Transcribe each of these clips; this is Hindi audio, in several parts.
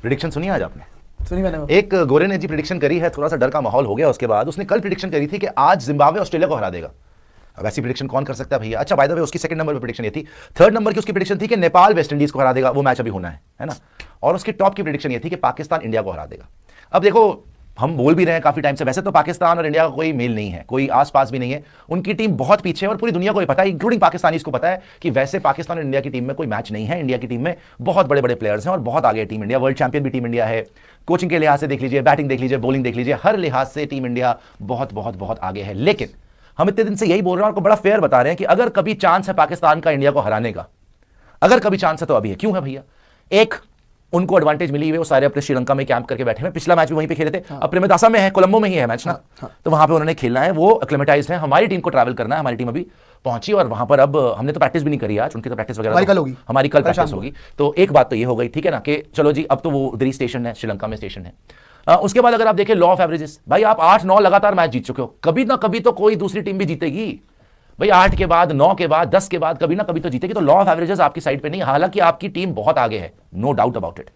प्रिडिक्शन सुनी आज आपने? सुनी मैंने। एक गोरे ने जी प्रिडिक्शन करी है, थोड़ा सा डर का माहौल हो गया उसके बाद। उसने कल प्रिडिक्शन करी थी कि आज जिम्बाब्वे ऑस्ट्रेलिया को हरा देगा। अब ऐसी प्रिडिक्शन कौन कर सकता है भैया? अच्छा बाय द वे उसकी सेकंड नंबर पे प्रिडिक्शन ये थी। थर्ड नंबर की उसकी प्रिडिक्शन थी कि नेपाल वेस्ट इंडीज को हरा देगा, वो मैच अभी होना है ना। और उसकी टॉप की प्रिडिक्शन ये थी कि पाकिस्तान इंडिया को हरा देगा। अब देखो हम बोल भी रहे हैं काफी टाइम से, वैसे तो पाकिस्तान और इंडिया का कोई मेल नहीं है, कोई आसपास भी नहीं है, उनकी टीम बहुत पीछे है और पूरी दुनिया को पता है, इंक्लूडिंग पाकिस्तानीज को पता है कि वैसे पाकिस्तान और इंडिया की टीम में कोई मैच नहीं है। इंडिया की टीम में बहुत बड़े बड़े प्लेयर्स हैं और बहुत आगे है टीम इंडिया। वर्ल्ड चैंपियन भी टीम इंडिया है, कोचिंग के लिहाज से देख लीजिए, बैटिंग देख लीजिए, बॉलिंग देख लीजिए, हर लिहाज से टीम इंडिया बहुत बहुत बहुत आगे है। लेकिन हम इतने दिन से यही बोल रहे हैं, आपको बड़ा फेयर बता रहे हैं कि अगर कभी चांस है पाकिस्तान का इंडिया को हराने का, अगर कभी चांस है तो अभी है। क्यों है भैया? एक, उनको एडवांटेज मिली हुई, वो सारे अपने श्रीलंका में कैंप करके बैठे हैं। पिछला मैच भी वहीं पे खेले थे। अब प्रेमदासा में है, कोलंबो में ही है मैच ना। तो वहां पे उन्होंने खेलना है, वो एक्लेमेटाइज्ड है। हमारी टीम को ट्रैवल करना है, हमारी टीम अभी पहुंची और वहां पर अब हमने तो प्रैक्टिस भी नहीं करी आज, उनकी तो प्रैक्टिस वगैरह हमारी कल प्रैक्टिस होगी। तो एक बात तो ये हो गई, ठीक है ना, कि चलो जी अब तो वो उधर ही स्टेशन है, श्रीलंका में स्टेशन है। उसके बाद अगर आप देखें लॉ ऑफ एवरेजेस, भाई आप 8-9 लगातार मैच जीत चुके हो, कभी ना कभी तो कोई दूसरी टीम भी जीतेगी भाई। 8 के बाद, 9 के बाद, 10 के बाद कभी ना कभी तो जीतेगी। तो लॉ ऑफ एवरेजेस आपकी साइड पे नहीं, हालांकि आपकी टीम बहुत आगे है, नो डाउट अबाउट इट।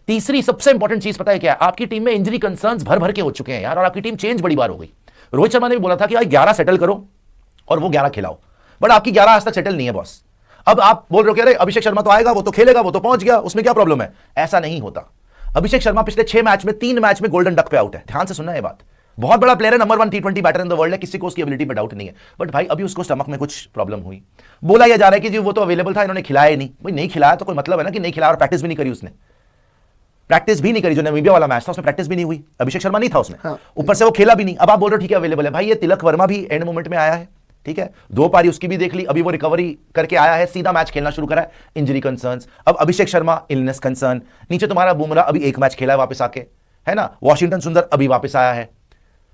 तीसरी सबसे इंपॉर्टेंट चीज पता है क्या है? आपकी टीम में इंजरी कंसर्न्स भर भर के हो चुके हैं यार, और आपकी टीम चेंज बड़ी बार हो गई। रोहित शर्मा ने भी बोला था कि भाई 11 सेटल करो और वो 11 खिलाओ, बट आपकी 11 आज तक सेटल नहीं है बॉस। अब आप बोल रहे हो कि अरे अभिषेक शर्मा तो आएगा, वो तो खेलेगा, वो तो पहुंच गया, उसमें क्या प्रॉब्लम है? ऐसा नहीं होता। अभिषेक शर्मा पिछले 6 मैच में 3 मैच में गोल्डन डक पे आउट है। ध्यान से सुनना ये बात, बहुत बड़ा प्लेयर है, number 1 T20 batter in the world है, किसी को उसकी एबिलिटी पे डाउट नहीं है। बट भाई अभी उसको स्टमक में कुछ प्रॉब्लम हुई। बोला यह जा रहा है कि जी वो तो अवेलेबल था, इन्होंने खिलाया ही नहीं। भाई नहीं खिलाया तो कोई मतलब है ना कि नहीं खिलाया, और प्रैक्टिस भी नहीं करी उसने, प्रैक्टिस भी नहीं करी। जो नामीबिया वाला मैच था उसमें प्रैक्टिस भी नहीं हुई, अभिषेक शर्मा नहीं था उसमें, ऊपर से वो खेला भी नहीं। अब आप बोल रहे हो ठीक है अवेलेबल है, भाई ये तिलक वर्मा भी एंड मोमेंट में आया है, ठीक है, 2 पारी उसकी भी देख ली, अभी वो रिकवरी करके आया है, सीधा मैच खेलना शुरू करा है। इंजरी कंसर्न्स, अब अभिषेक शर्मा इलनेस कंसर्न, नीचे तुम्हारा बुमराह अभी 1 मैच खेला है वापस आके, है ना, वॉशिंगटन सुंदर अभी वापस आया है,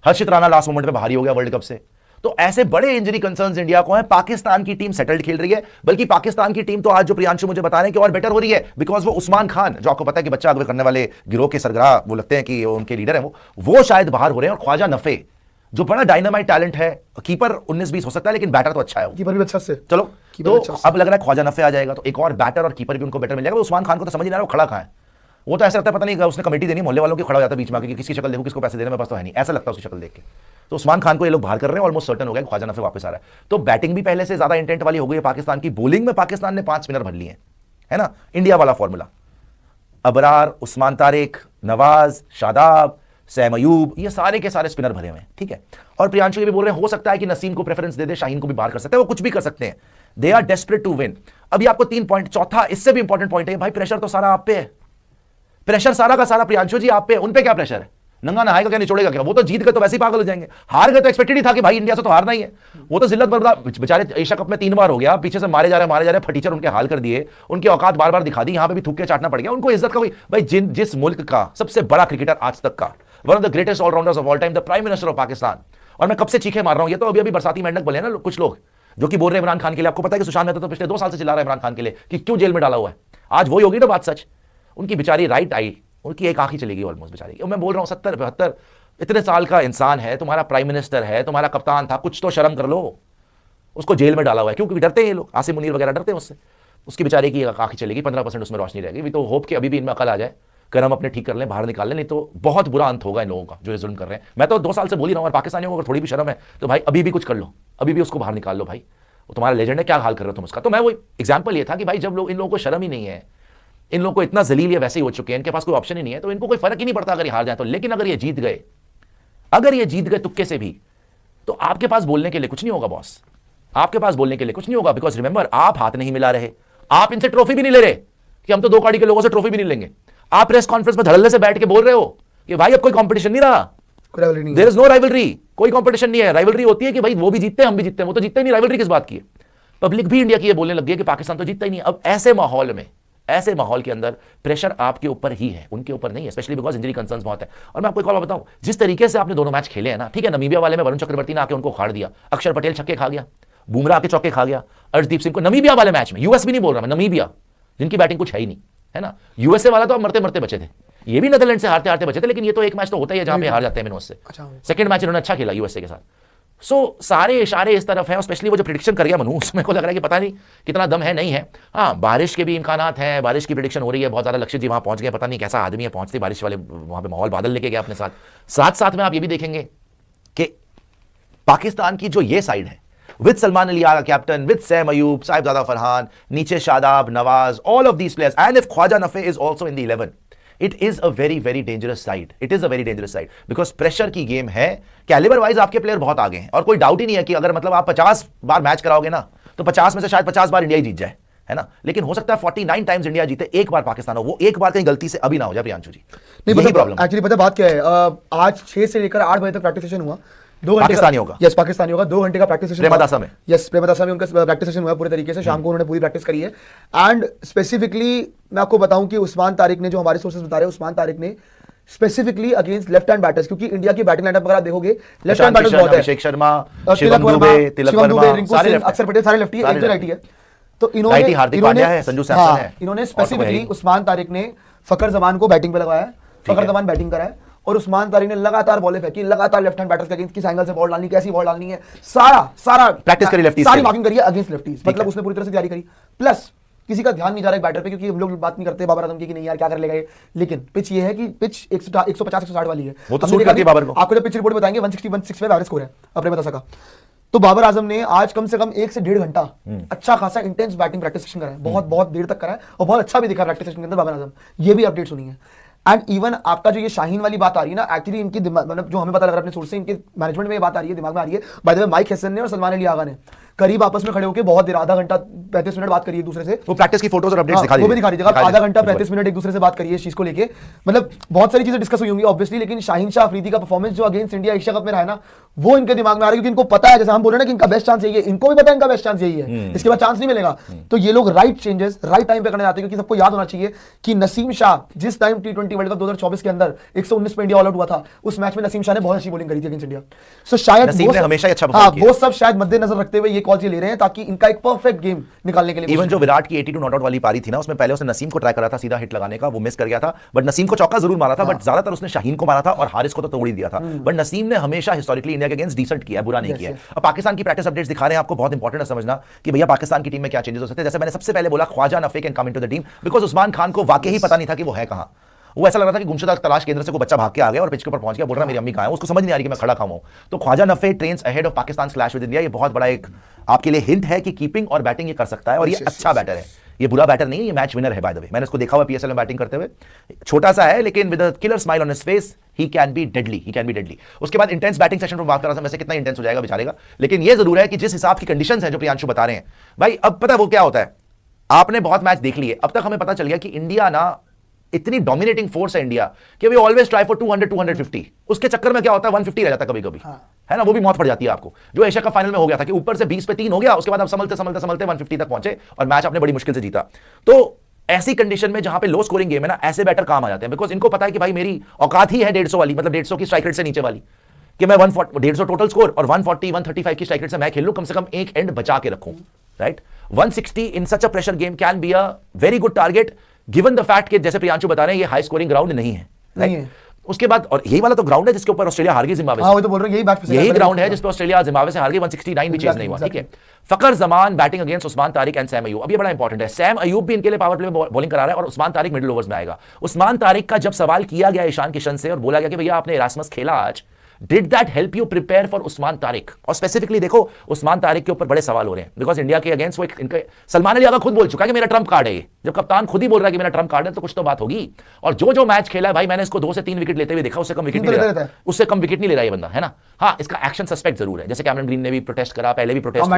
हर्षित राणा लास्ट मोमेंट में भारी हो गया वर्ल्ड कप से। तो ऐसे बड़े इंजरी कंसर्न्स इंडिया को हैं। पाकिस्तान की टीम सेटल्ड खेल रही है, बल्कि पाकिस्तान की टीम तो आज जो प्रियांशु मुझे बता रहे हैं कि और बेटर हो रही है, बिकॉज वो उस्मान खान, जो आपको पता है कि बच्चा अगवे करने वाले गिरोह के सरगरा वो लगते हैं कि उनके लीडर हैं, वो शायद बाहर हो रहे हैं। और ख्वाजा नफे जो बड़ा डायनामाइट टैलेंट है, कीपर 19-20 हो सकता है लेकिन बैटर तो अच्छा है, कीपर भी अच्छा से, चलो तो अब लग रहा है ख्वाजा नफे आ जाएगा, तो एक और बैटर और कीपर भी उनको बेटर मिल जाएगा। उस्मान खान को तो समझ नहीं आ रहा वो खड़ा कहां है, वो तो ऐसा लगता है पता नहीं उसने कमेटी देनी, मोहल्ले वालों की खड़ा हो जाता है बीच में आके, किसकी शक्ल देखूं, किसको पैसे देने में, बस तो है नहीं, ऐसा लगता है उसकी शक्ल देख के। तो उस्मान खान को ये लोग बाहर कर रहे हैं, ऑलमोस्ट सर्टन हो गया ख्वाजा नफे वापस आ रहा है। तो बैटिंग भी पहले से ज्यादा इंटेंट वाली हो गई है पाकिस्तान की। बॉलिंग में पाकिस्तान ने 5 स्पिनर भर लिए हैं, है ना, इंडिया वाला फॉर्मूला। अबरार, उस्मान तारिक, नवाज, शादाब, सैम अयूब, ये सारे के सारे स्पिनर भरे हुए हैं, ठीक है। और प्रियांशु ये भी बोल रहे हैं हो सकता है कि नसीम को प्रेफरेंस दे दे, शाहीन को भी बाहर कर सकते हैं, वो कुछ भी कर सकते हैं। They are desperate to win. अभी आपको 3 पॉइंट, चौथा इससे भी इंपॉर्टेंट पॉइंट है भाई, प्रेशर तो सारा आप पे है, प्रेशर सारा का सारा प्रियांशु जी आप पे। उन पे क्या प्रेशर है? नंगा नहाएगा क्या, निचोड़ेगा क्या? वो तो जीत गए तो वैसे ही पागल हो जाएंगे, हार गए तो एक्सपेक्टेड ही था कि भाई इंडिया से तो हारना ही है। वो तो जिल्लत बर्दाश्त, बेचारे एशिया कप में 3 बार हो गया, पीछे से मारे जा रहे फटीचर उनके हाल कर दिए, उनकी औकात बार बार दिखा दी, यहां पे भी थूक के चाटना पड़ गया उनको। इज्जत का कोई भाई, जिस मुल्क का सबसे बड़ा क्रिकेटर आज तक का, one of the greatest allrounders of all time, the prime minister of Pakistan. और मैं कब से चीखे मार रहा हूं, ये तो अभी बरसाती मेंढक बोले ना कुछ लोग, जो कि बोल रहे हैं इमरान खान के लिए। आपको पता है कि सुशांत मेहता तो पिछले 2 साल से चिल्ला रहा है इमरान खान के लिए कि क्यों जेल में डाला हुआ है। आज वही होगी ना बात सच, उनकी बेचारी राइट आई, उनकी एक आंख ही चलेगी ऑलमोस्ट बेचारी। मैं बोल रहा हूं 70-72 इतने साल का इंसान है, तुम्हारा प्राइम मिनिस्टर है, तुम्हारा कप्तान था, कुछ तो शर्म कर लो। उसको जेल में डाला हुआ है, क्योंकि डरते हैं ये लोग, आसिम मुनीर वगैरह डरते हैं उससे। उसकी बेचारी की आंख ही चलेगी, 15% उसमें रोशनी रहेगी। भी तो होप कि अभी भी इनमें अकल आ जाए, कर्म अपने ठीक कर लें, बाहर निकाल लें, नहीं तो बहुत बुरा अंत होगा इन लोगों का जो ये जुल्म कर रहे हैं। मैं तो 2 साल से बोल ही रहा हूं, और पाकिस्तानियों को अगर थोड़ी भी शर्म है तो भाई अभी भी कुछ कर लो, अभी भी उसको बाहर निकाल लो भाई, वो तुम्हारा लेजेंड है, क्या हाल कर रहे हो तुम उसका। तो मैं वो एग्जाम्पल ये था कि भाई जब लोग, इन लोगों को शर्म ही नहीं है, इन लोगों को इतना जलील या वैसे ही हो चुके हैं, इनके पास कोई ऑप्शन ही नहीं है, तो इनको कोई फर्क ही नहीं पड़ता अगर ये हार जाए तो। लेकिन अगर ये जीत गए, अगर ये जीत गए तुक्के से भी, तो आपके पास बोलने के लिए कुछ नहीं होगा बॉस, आपके पास बोलने के लिए कुछ नहीं होगा। बिकॉज रिमेंबर, आप हाथ नहीं मिला रहे, आप इनसे ट्रॉफी भी नहीं ले रहे कि हम तो 2 कौड़ी के लोगों से ट्रॉफी भी नहीं लेंगे। आप प्रेस कॉन्फ्रेंस में धड़ल्ले से बैठ के बोल रहे हो कि भाई अब कोई कंपटीशन नहीं रहा, देयर इज नो राइवलरी, कोई कंपटीशन नहीं है। राइवलरी होती है कि भाई वो भी जीतते हैं हम भी जीतते हैं, वो तो जीतते ही नहीं, राइवलरी किस बात की है। पब्लिक भी इंडिया की ये बोलने लग गई है कि पाकिस्तान तो जीतता ही नहीं। अब ऐसे माहौल में, ऐसे माहौल के अंदर प्रेशर आपके ऊपर ही है, उनके ऊपर नहीं है, स्पेशली बिकॉज इंजरी कंसर्न्स बहुत है। और मैं आपको एक और बताऊं, जिस तरीके से आपने दोनों मैच खेले हैं ना, ठीक है, नमीबिया वाले में वरुण चक्रवर्ती ने आके उनको उखाड़ दिया, अक्षर पटेल छक्के खा गया, बुमराह के चौके खा गया, अर्शदीप सिंह को नमीबिया वाले मैच में, यूएस भी नहीं बोल रहा मैं, नमीबिया जिनकी बैटिंग कुछ है ही नहीं, है ना। यूएसए वाला तो अब मरते मरते बचे थे, ये भी नीदरलैंड से हारते हारते बचे थे, लेकिन ये तो एक मैच तो होता ही है जहां पे हार जाते हैं उससे। सेकंड मैच इन्होंने अच्छा खेला यूएसए के साथ, सारे इशारे इस तरफ हैं, स्पेशली वो जो प्रिडिक्शन कर गया मनु, उसमें को लग रहा है कि पता नहीं कितना दम है, नहीं है। हाँ, बारिश के भी इम्कानात हैं, बारिश की प्रिडिक्शन हो रही है बहुत ज़्यादा। लक्षित जी वहाँ पहुँच गए, पता नहीं कैसा आदमी है, पहुँचते बारिश वाले वहाँ पे माहौल बादल लेके गया अपने साथ साथ में आप ये भी देखेंगे कि पाकिस्तान की जो ये साइड है with Salman Ali Agha captain, with Saim Ayub, Sahibzada Farhan, नीचे Shadab, Nawaz, all of these players, and if Khawaja Nafay is also in the 11, it is a very very dangerous side. It is a very dangerous side because pressure की गेम है। कैलिबर वाइज आपके प्लेयर बहुत आगे हैं और कोई डाउट ही नहीं है कि अगर मतलब आप 50 बार मैच कराओगे ना तो 50 में से शायद 50 बार इंडिया ही जीत जाए, है ना। लेकिन हो सकता है 49 टाइम्स इंडिया जीते, एक बार पाकिस्तान हो, वो एक बार कहीं गलती से अभी ना हो जाए प्रियांशु जी। नहीं, प्रॉब्लम एक्चुअली पता बात क्या है, आज 6 से लेकर 8 बजे तक प्रैक्टिस सेशन हुआ, 2 घंटे पाकिस्तानी होगा। यस, पाकिस्तानी होगा, 2 घंटे का प्रैक्टिस सेशन प्रेमदासा में। यस, प्रेमदासा में उनका प्रैक्टिस सेशन हुआ पूरे तरीके से। शाम को उन्होंने पूरी प्रैक्टिस करी है। एंड स्पेसिफिकली मैं आपको बताऊं कि उस्मान तारिक ने, जो हमारे सोर्सेज बता रहे हैं, उस्मान तारिक ने specifically against left hand batters, क्योंकि इंडिया की बैटिंग लाइनअप अगर आप देखोगे लेफ्ट हैंड बैटर्स बहुत है, अभिषेक शर्मा, शिवम दुबे, तिलक वर्मा, अक्षर पटेल, सारे लेफ्टी है, एक राइटी है। तो इन्होंने स्पेसिफिकली उस्मान तारिक ने फकर जमान को बैटिंग पे लगाया, फकर जमान बैटिंग करा है और उस्मान तारिक ने लगातार बॉलें फेंकी, लगातार लेफ्ट हैंड बैटर्स के अगेंस्ट किस एंगल से बॉल डालनी, कैसी बॉल डालनी है, सारा प्रैक्टिस करी, लेफ्टी सारी मार्किंग करी है अगेंस्ट लेफ्टीज। मतलब उसने पूरी तरह से तैयारी करी। प्लस किसी का ध्यान नहीं जा रहा है बैटर पे, क्योंकि हम लोग बात नहीं करते बाबर आजम की कि नहीं यार क्या कर लेगा ये, लेकिन पिच ये है कि पिच 150-160 वाली है। वो तो सूट करती है बाबर को। आपको जब पिच रिपोर्ट बताएंगे 160-165 एवरेज स्कोर है अपने बता सका। तो बाबर आजम ने आज कम से कम 1 से 1.5 घंटा अच्छा खासा इंटेंस बैटिंग प्रैक्टिस सेशन करा है, बहुत देर तक करा है और बहुत अच्छा भी दिखा प्रैक्टिस सेशन के अंदर बाबर आजम। ये भी अपडेट सुनी है। एंड इवन आपका जो ये शाहीन वाली बात आ रही है ना, एक्चुअली इनकी मतलब जो हमें पता लग रहा है अपने सोर्स से, इनके मैनेजमेंट में ये बात आ रही है, दिमाग में आ रही है। By the way mic Hesson ने और सलमान अली आगा ने करीब आपस में खड़े होकर बहुत देर, आधा घंटा 35 मिनट बात करी एक दूसरे से। वो प्रैक्टिस की फोटोज और अपडेट्स दिखा दी, वो भी दिखा दीजिएगा। आधा घंटा 35 मिनट एक दूसरे से बात करिए इस चीज को लेके। मतलब बहुत सारी चीजें डिस्कस हुई होंगी ऑब्वियसली, लेकिन शाहीन शाह अफरीदी का परफॉर्मेंस जो अगेंस्ट इंडिया एशिया कप में रहा है ना, वो इनके दिमाग में आ रहा है, क्योंकि इनको पता है, जैसे हम बोल रहे हैं ना कि इनका बेस्ट चांस यही है, इनको भी पता है इनका बेस्ट चांस यही है, इसके बाद चांस नहीं मिलेगा। तो ये लोग राइट चेंजेस राइट टाइम पे करने जाते हैं, क्योंकि सबको याद होना चाहिए कि नसीम शाह जिस टाइम T20 वर्ल्ड कप 2024 के अंदर 119 पे इंडिया ऑल आउट हुआ था, उस मैच में नसीम शाह ने बहुत अच्छी बॉलिंग करी थी अगेंस्ट इंडिया। सो शायद वो सब शायद मद्देनजर रखते हुए ये कॉल ले रहे हैं, ताकि इनका एक परफेक्ट गेम निकालने के लिए। इवन जो विराट की 82 नॉट आउट वाली पारी थी ना, उसमें पहले उसने नसीम को ट्राई करा था सीधा हिट लगाने का, वो मिस कर गया था, बट नसीम को चौका जरूर मारा था, बट ज्यादातर उसने शाहीन को मारा था और हारिस को तो तोड़ ही दिया था। बट नसीम ने हमेशा हिस्टोरिकली इंडिया के अगेंस्ट डिसेंट किया, बुरा नहीं किया। अब पाकिस्तान की प्रैक्टिस अपडेट्स दिखा रहे हैं आपको, बहुत इंपॉर्टेंट है समझना कि भैया पाकिस्तान की टीम में क्या चेंजेस हो सकते हैं। जैसे मैंने सबसे पहले बोला, ख्वाजा नफे can come into the team because Usman Khan को वाकई ही पता नहीं था कि वो है कहां। वो ऐसा लग रहा था कि गुमशुदा तलाश केंद्र से कोई बच्चा भाग के आ गया और पिच के ऊपर पहुंच गया, बोल रहा मेरी अम्मी कहां है, उसको समझ नहीं आ रही कि मैं खड़ा कहां हूं। तो ख्वाजा नफे trains ahead of Pakistan clash with India. ये बहुत बड़ा एक आपके लिए हिंट है कि कीपिंग और बैटिंग ये कर सकता है और ये अच्छा बैटर है, ये बुरा बैटर नहीं है, ये मैच विनर है। बाय द वे मैंने उसको देखा हुआ पीएसएल में बैटिंग करते हुए, छोटा सा है लेकिन with a killer smile on his face, he can be deadly, he can be deadly. उसके बाद इंटेंस बैटिंग सेशन पर बात कर रहा था, वैसे कितना इंटेंस हो जाएगा बेचारे का, लेकिन ये जरूर है कि जिस हिसाब की कंडीशंस हैं जो प्रियांशु बता रहे हैं भाई, अब पता है वो क्या होता है। आपने बहुत मैच देख लिए, अब तक हमें पता चल गया कि इंडिया ना इतनी डोमिनेटिंग फोर्स है इंडिया कि वी ऑलवेज ट्राई फॉर 200-250। उसके चक्कर में क्या होता है 150 रह जाता है कभी-कभी, है ना, वो भी मौत पड़ जाती है आपको। जो एशिया कप फाइनल में हो गया था कि ऊपर से 20 पे 3 हो गया, उसके बाद आप संभलते 150 तक पहुंचे और मैच आपने बड़ी मुश्किल से जीता। तो ऐसी कंडीशन में जहां पे लो स्कोरिंग गेम है ना, ऐसे बैटर काम आ जाते हैं, बिकॉज इनको पता है कि भाई मेरी औकात ही है 150 वाली, मतलब 150 की स्ट्राइक रेट से नीचे वाली, कि मैं 150 टोटल स्कोर और 140-135 की स्ट्राइक रेट से मैं खेल लूं, कम से कम एक एंड बचा के रखूं, right. 160 in such a pressure game can be a very good target given the fact कि जैसे प्रियांशु बता रहे हैं ये हाई स्कोरिंग ग्राउंड नहीं है, राइट। उसके बाद और यही वाला तो ग्राउंड है जिसके ऊपर ऑस्ट्रेलिया हार गई जिम्बाब्वे से, वो तो बोल रहे हैं यही ग्राउंड है जिस पर ऑस्ट्रेलिया जिम्बाब्वे से हार गई, 169 भी चेज नहीं हुआ, ठीक है। Fakhar Zaman batting against Usman Tariq and Saim Ayub. अब ये बड़ा इंपॉर्टेंट है, सैम अयूब भी इनके लिए पावर प्ले में बॉलिंग करा रहा है और उस्मान तारिक मिडिल ओवर्स में आएगा। उस्मान तारिक का जब सवाल किया गया ईशान किशन से और बोला गया कि भैया आपने इरास्मस खेला आज, did that help you prepare for Usman Tariq, और स्पेसिफिकली देखो उस्मान तारिक के ऊपर बड़े सवाल हो रहे हैं बिकॉज इंडिया के अगेंस्ट वो इनके सलमान अली आगा खुद बोल चुका है कि मेरा ट्रम्प कार्ड है ये। जब कप्तान खुद ही बोल रहा है कि मेरा ट्रम्प कार्ड है तो कुछ तो बात होगी। और जो मैच खेला है भाई, मैंने इसको 2 से 3 विकेट लेते हुए देखा, उससे कम विकेट नहीं ले रहा, उससे कम विकेट नहीं ले रहा ये बंदा, है ना। हाँ, इसका एक्शन सस्पेक्ट जरूर है, जैसे कैमरन ग्रीन ने भी प्रोटेस्ट करा, पहले भी प्रोटेस्ट,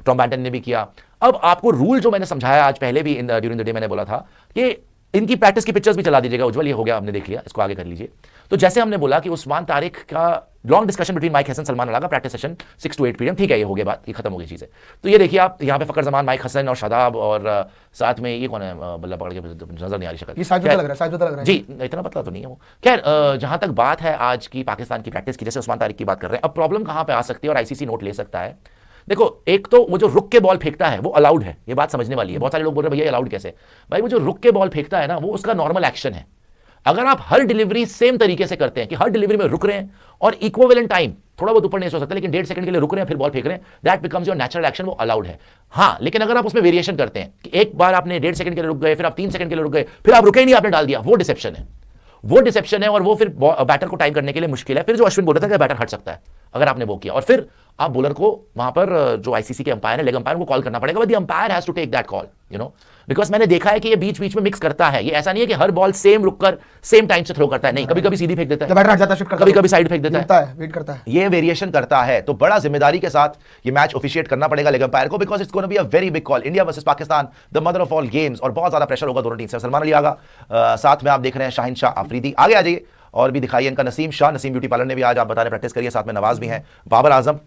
टॉम बैटन ने भी किया। अब आपको रूल जो मैंने समझाया आज पहले भी ड्यूरिंग द डे मैंने बोला था कि इनकी प्रैक्टिस की पिक्चर्स भी चला दीजिएगा उज्जवल, ये हो गया हमने देख लिया, इसको आगे कर लीजिए। तो जैसे हमने बोला कि उस्मान तारिक का long discussion between Mike Hesson Salman अला का प्रैक्टिस सेशन 6 to 8 पीएम, ठीक है, ये हो गया बात, ये खत्म हो गई चीज़ है। तो ये देखिए आप यहाँ पे फकर जमान, माइक हसन और शादाब और साथ में ये कौन है, बल्ला पकड़ के नजर नहीं आ रही शक्ल, ये साइड लग रहा है जी, इतना पतला तो नहीं है वो। खैर जहां तक बात है आज की पाकिस्तान की प्रैक्टिस की, जैसे उस्मान तारिक की बात कर रहे हैं, अब प्रॉब्लम कहां पे आ सकती है और आईसीसी नोट ले सकता है। देखो, एक तो वो जो रुक के बॉल फेंकता है वो अलाउड है, ये बात समझने वाली है। बहुत सारे लोग बोल रहे हैं भैया अलाउड कैसे, भाई वो जो रुक के बॉल फेंकता है ना, वो उसका नॉर्मल एक्शन है। अगर आप हर डिलीवरी सेम तरीके से करते हैं कि हर डिलीवरी में रुक रहे हैं और इक्विवेलेंट टाइम थोड़ा बहुत ऊपर नहीं सो सकता, लेकिन 1.5 सेकंड के लिए रुक रहे हैं फिर बॉल फेंक रहे हैं, that becomes your natural action, वो अलाउड है। हाँ, लेकिन अगर आप उसमें वेरिएशन करते हैं कि एक बार आपने 1.5 सेकंड के लिए रुक गए, फिर आप 3 सेकंड के लिए रुक गए, फिर आप रुके ही नहीं, आपने डाल दिया, वो डिसेप्शन है, वो डिसेप्शन है, और वो फिर बैटर को टाइम करने के लिए मुश्किल है। फिर जो अश्विन बोल रहा था कि बैटर हट सकता है अगर आपने वो किया, और फिर आप बॉलर को वहां पर जो आईसीसी के अंपायर है, लेग अंपायर, को कॉल करना पड़ेगा, but the umpire has to take that call, you know, because मैंने देखा है कि ये बीच बीच में मिक्स करता है, ये ऐसा नहीं है कि हर बॉल सेम रुककर सेम टाइम से थ्रो करता है, नहीं, कभी कभी सीधी फेंक देता है, बैटर हट जाता है, कभी कभी साइड फेंक देता है, वेट करता है, ये वेरिएशन करता है। तो बड़ा जिम्मेदारी के साथ ये मैच ऑफिशिएट करना पड़ेगा लेग अंपायर को, because it's gonna be a very big call, India versus Pakistan, the mother of all games, और बहुत ज्यादा प्रेशर होगा दोनों टीम से। सलमान अली आगा, साथ में आप देख रहे हैं शाहिन शाह अफरीदी, आगे आ जाइए और भी दिखाइए इनका नसीम शाह, नसीम ब्यूटी पार्लर ने भी आज आप बता रहे प्रैक्टिस करिए, साथ में नवाज भी हैं, बाबर आजम,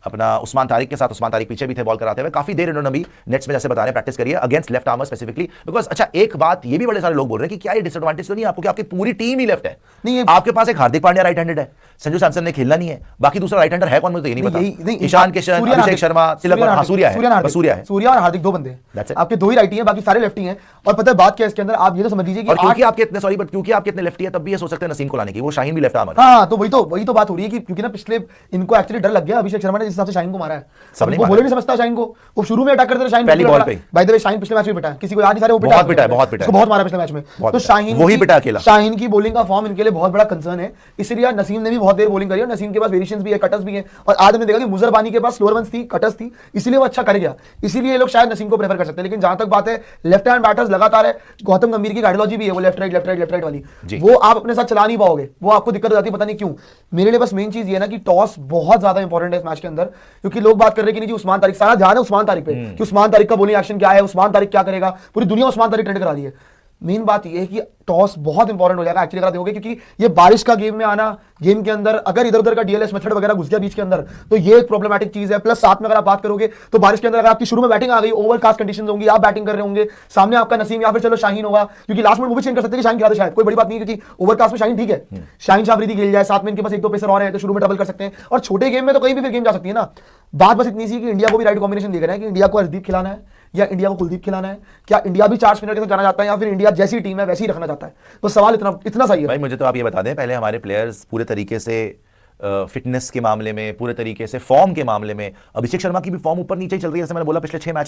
अपना उस्मान तारिक के साथ, उस्मान तारिक पीछे भी थे बॉल कराते हुए, काफी देर इन्होंने भी नेट्स में जैसे बता रहे प्रैक्टिस करिए against left armour specifically, because अच्छा एक बात ये भी बड़े सारे लोग बोल रहे हैं कि क्या ये डिसएडवांटेज तो नहीं आपको कि आपकी पूरी टीम ही लेफ्ट है, नहीं आपके पास एक हार्दिक पांड्या राइट हैंडेड है, संजू सैमसन ने खेलना नहीं है, बाकी दूसरा राइट हैंडर है कौन मुझे ये नहीं पता, ईशान किशन, अभिषेक शर्मा, तिलक वर्मा, सूर्या है, सूर्या और हार्दिक दो बंदे हैं, आपके दो ही राइटी हैं, बाकी सारे लेफ्टी हैं। और पता है बात क्या है इसके अंदर, आप ये तो समझ लीजिए कि क्योंकि आपके इतने सॉरी बट क्योंकि आपके इतने लेफ्टी है तब भी ये सोच सकते हैं नसीम को लाने की, वो शाहीन भी लेफ्ट आर्मर। हाँ, तो वही तो बात हो रही है कि क्योंकि ना पिछले इनको एक्चुअली डर लग गया अभिषेक शर्मा ने जिस हिसाब से शाहीन को मारा है, वो बोले नहीं समझता शाहीन को, वो शुरू में अटैक करते थे, शाहीन पहली बॉल पे, बाय द वे शाहीन पिछले मैच में पिटा, किसी को याद नहीं, सारे वो बहुत पिटा है, बहुत मारा पिछले मैच में, तो शाहीन वही पिटा अकेला, शाहीन की बॉलिंग का फॉर्म इनके लिए बहुत बड़ा कंसर्न है, इसलिए नसीम ने भी बहुत देर बॉलिंग करी, और नसीम के पास वेरिएशंस भी है, कटर्स भी है, और आज हमने देखा कि मुजरबानी के पास स्लोअर वंस थी, कटर्स थी, इसीलिए वो अच्छा कर गया, इसीलिए ये लोग शायद नसीम को प्रेफर कर सकते हैं। लेकिन जहां तक बात है लेफ्ट हैंड बैटर्स लगातार है, गौतम गंभीर की आइडियोलॉजी भी है वो लेफ्ट राइट वाली, वो आप अपने साथ चला नहीं पाओगे, वो आपको दिक्कत हो जाती है, पता नहीं क्यों। मेरे लिए बस मेन चीज ये है ना कि टॉस बहुत ज्यादा इंपॉर्टेंट है इस मैच के अंदर, क्योंकि लोग बात कर रहे हैं कि नहीं जी उस्मान तारिक, सारा ध्यान है उस्मान तारिक पे कि उस्मान तारिक का बॉलिंग एक्शन क्या है, उस्मान तारिक क्या करेगा, पूरी दुनिया उस्मान तारिक ट्रेंड करा रही है। मेन बात यह है कि टॉस बहुत इंपॉर्टेंट हो जाएगा एक्चुअली अगर आप देखोगे, क्योंकि ये बारिश का गेम में आना, गेम के अंदर अगर इधर उधर का डीएलएस मेथड वगैरह घुस गया बीच के अंदर तो ये एक प्रॉब्लमैटिक चीज है। प्लस साथ में अगर आप बात करोगे तो बारिश के अंदर अगर आपकी शुरू में बैटिंग आ गई, ओवरकास्ट कंडीशंस होंगी, आप बैटिंग कर रहे होंगे, सामने आपका नसीम या फिर चलो शाहीन होगा, क्योंकि लास्ट में वो भी चेंज कर सकते हैं कि शाहीन खिला दे, शायद कोई बड़ी बात नहीं है, क्योंकि ओवरकास्ट में शाहीन ठीक है, शाहीन शाह अफरीदी खेल जाए, साथ में इनके पास एक दो पेसर और हैं तो शुरू में डबल कर सकते हैं, और छोटे गेम में तो कहीं भी फिर गेम जा सकती है ना। बात बस इतनी सी कि इंडिया को भी राइट कॉम्बिनेशन देख रहे हैं कि इंडिया को हरदीप खिलाना है या इंडिया को कुलदीप खिलाना है, क्या इंडिया भी 4 स्पिनर के साथ जाना चाहता है या फिर इंडिया जैसी टीम है वैसी ही रखना चाहता है। तो सवाल इतना सही है भाई। मुझे तो आप ये बता दें पहले हमारे प्लेयर्स पूरे तरीके से फिटनेस के मामले में, पूरे तरीके से फॉर्म के मामले में, अभिषेक शर्मा की भी फॉर्म ऊपर नीचे ही चल रही है, जैसे मैंने बोला पिछले 6 मैच